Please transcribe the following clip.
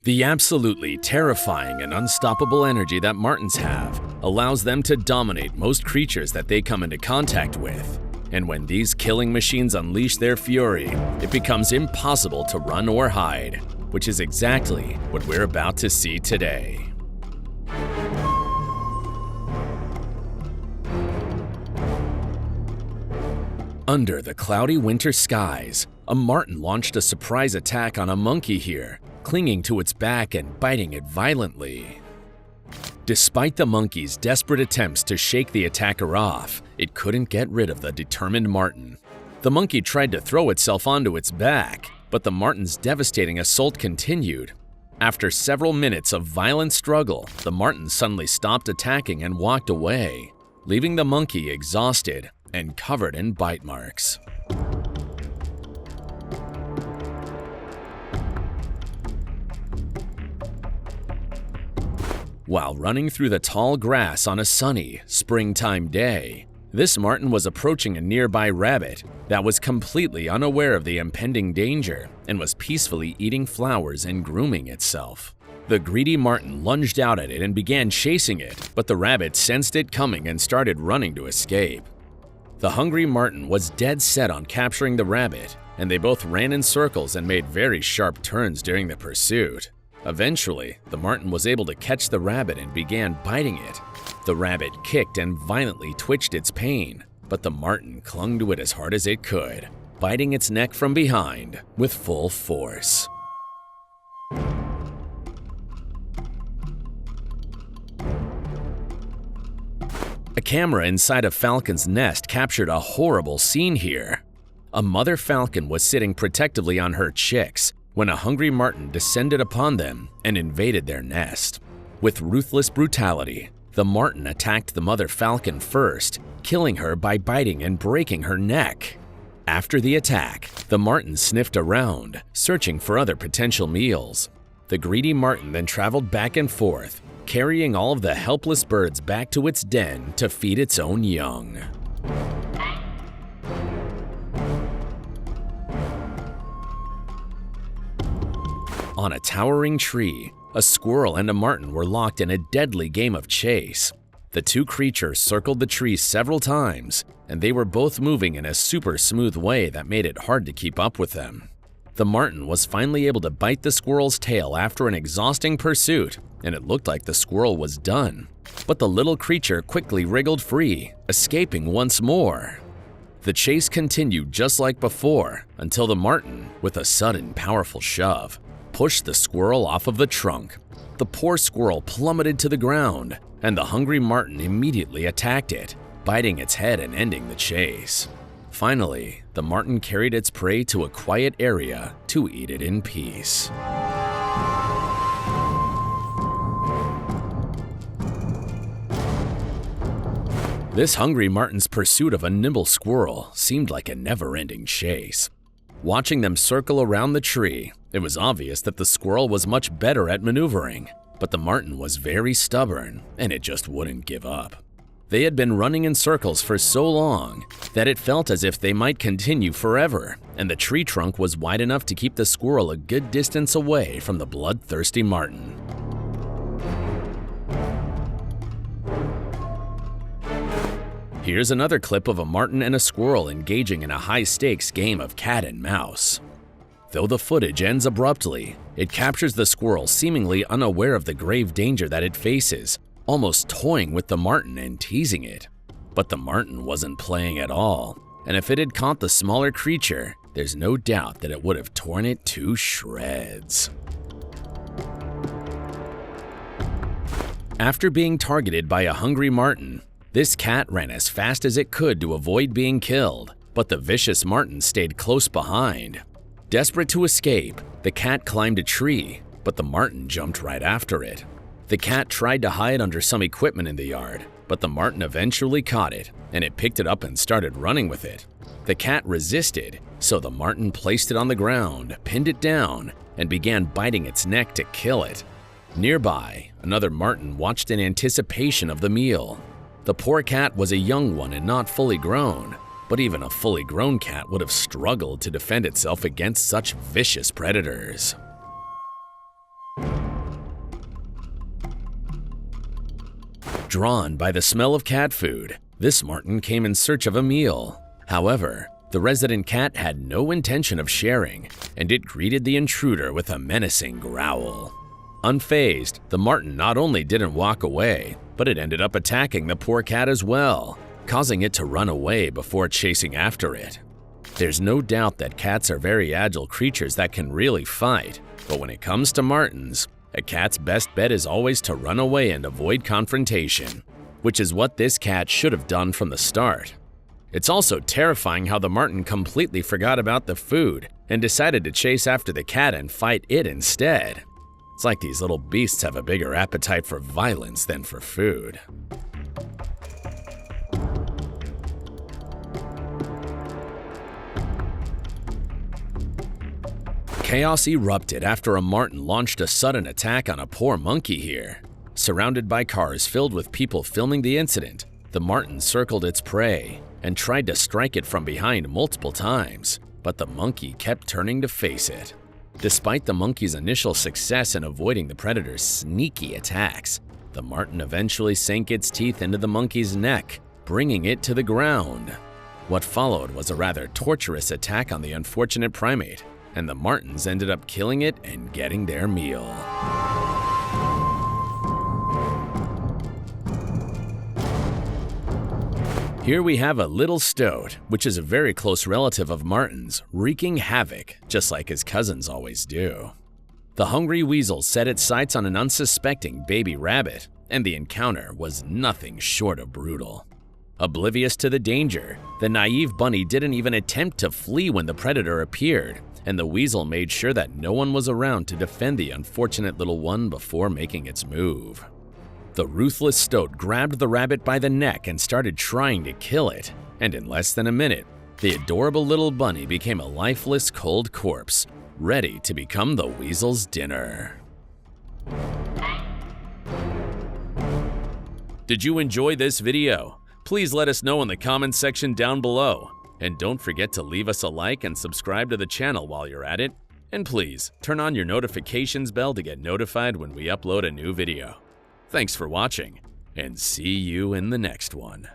The absolutely terrifying and unstoppable energy that martens have allows them to dominate most creatures that they come into contact with. And when these killing machines unleash their fury, it becomes impossible to run or hide, which is exactly what we're about to see today. Under the cloudy winter skies, a marten launched a surprise attack on a monkey here, clinging to its back and biting it violently. Despite the monkey's desperate attempts to shake the attacker off, it couldn't get rid of the determined marten. The monkey tried to throw itself onto its back, but the marten's devastating assault continued. After several minutes of violent struggle, the marten suddenly stopped attacking and walked away, leaving the monkey exhausted and covered in bite marks. While running through the tall grass on a sunny, springtime day, this marten was approaching a nearby rabbit that was completely unaware of the impending danger and was peacefully eating flowers and grooming itself. The greedy marten lunged out at it and began chasing it, but the rabbit sensed it coming and started running to escape. The hungry marten was dead set on capturing the rabbit, and they both ran in circles and made very sharp turns during the pursuit. Eventually, the marten was able to catch the rabbit and began biting it. The rabbit kicked and violently twitched its pain, but the marten clung to it as hard as it could, biting its neck from behind with full force. A camera inside a falcon's nest captured a horrible scene here. A mother falcon was sitting protectively on her chicks when a hungry marten descended upon them and invaded their nest. With ruthless brutality, the marten attacked the mother falcon first, killing her by biting and breaking her neck. After the attack, the marten sniffed around, searching for other potential meals. The greedy marten then traveled back and forth, carrying all of the helpless birds back to its den to feed its own young. On a towering tree, a squirrel and a marten were locked in a deadly game of chase. The two creatures circled the tree several times, and they were both moving in a super smooth way that made it hard to keep up with them. The marten was finally able to bite the squirrel's tail after an exhausting pursuit, and it looked like the squirrel was done. But the little creature quickly wriggled free, escaping once more. The chase continued just like before, until the marten, with a sudden powerful shove, pushed the squirrel off of the trunk. The poor squirrel plummeted to the ground, and the hungry marten immediately attacked it, biting its head and ending the chase. Finally, the marten carried its prey to a quiet area to eat it in peace. This hungry marten's pursuit of a nimble squirrel seemed like a never-ending chase. Watching them circle around the tree, it was obvious that the squirrel was much better at maneuvering, but the marten was very stubborn, and it just wouldn't give up. They had been running in circles for so long that it felt as if they might continue forever, and the tree trunk was wide enough to keep the squirrel a good distance away from the bloodthirsty marten. Here's another clip of a marten and a squirrel engaging in a high-stakes game of cat and mouse. Though the footage ends abruptly, it captures the squirrel seemingly unaware of the grave danger that it faces, almost toying with the marten and teasing it. But the marten wasn't playing at all, and if it had caught the smaller creature, there's no doubt that it would have torn it to shreds. After being targeted by a hungry marten, this cat ran as fast as it could to avoid being killed, but the vicious marten stayed close behind. Desperate to escape, the cat climbed a tree, but the marten jumped right after it. The cat tried to hide under some equipment in the yard, but the marten eventually caught it, and it picked it up and started running with it. The cat resisted, so the marten placed it on the ground, pinned it down, and began biting its neck to kill it. Nearby, another marten watched in anticipation of the meal. The poor cat was a young one and not fully grown, but even a fully grown cat would have struggled to defend itself against such vicious predators. Drawn by the smell of cat food, this marten came in search of a meal. However, the resident cat had no intention of sharing, and it greeted the intruder with a menacing growl. Unfazed, the marten not only didn't walk away, but it ended up attacking the poor cat as well, causing it to run away before chasing after it. There's no doubt that cats are very agile creatures that can really fight, but when it comes to martens, a cat's best bet is always to run away and avoid confrontation, which is what this cat should have done from the start. It's also terrifying how the marten completely forgot about the food and decided to chase after the cat and fight it instead. It's like these little beasts have a bigger appetite for violence than for food. Chaos erupted after a marten launched a sudden attack on a poor monkey here. Surrounded by cars filled with people filming the incident, the marten circled its prey and tried to strike it from behind multiple times, but the monkey kept turning to face it. Despite the monkey's initial success in avoiding the predator's sneaky attacks, the marten eventually sank its teeth into the monkey's neck, bringing it to the ground. What followed was a rather torturous attack on the unfortunate primate, and the martens ended up killing it and getting their meal. Here we have a little stoat, which is a very close relative of martens, wreaking havoc, just like his cousins always do. The hungry weasel set its sights on an unsuspecting baby rabbit, and the encounter was nothing short of brutal. Oblivious to the danger, the naive bunny didn't even attempt to flee when the predator appeared, and the weasel made sure that no one was around to defend the unfortunate little one before making its move. The ruthless stoat grabbed the rabbit by the neck and started trying to kill it, and in less than a minute, the adorable little bunny became a lifeless, cold corpse, ready to become the weasel's dinner. Did you enjoy this video? Please let us know in the comments section down below. And don't forget to leave us a like and subscribe to the channel while you're at it. And please, turn on your notifications bell to get notified when we upload a new video. Thanks for watching, and see you in the next one.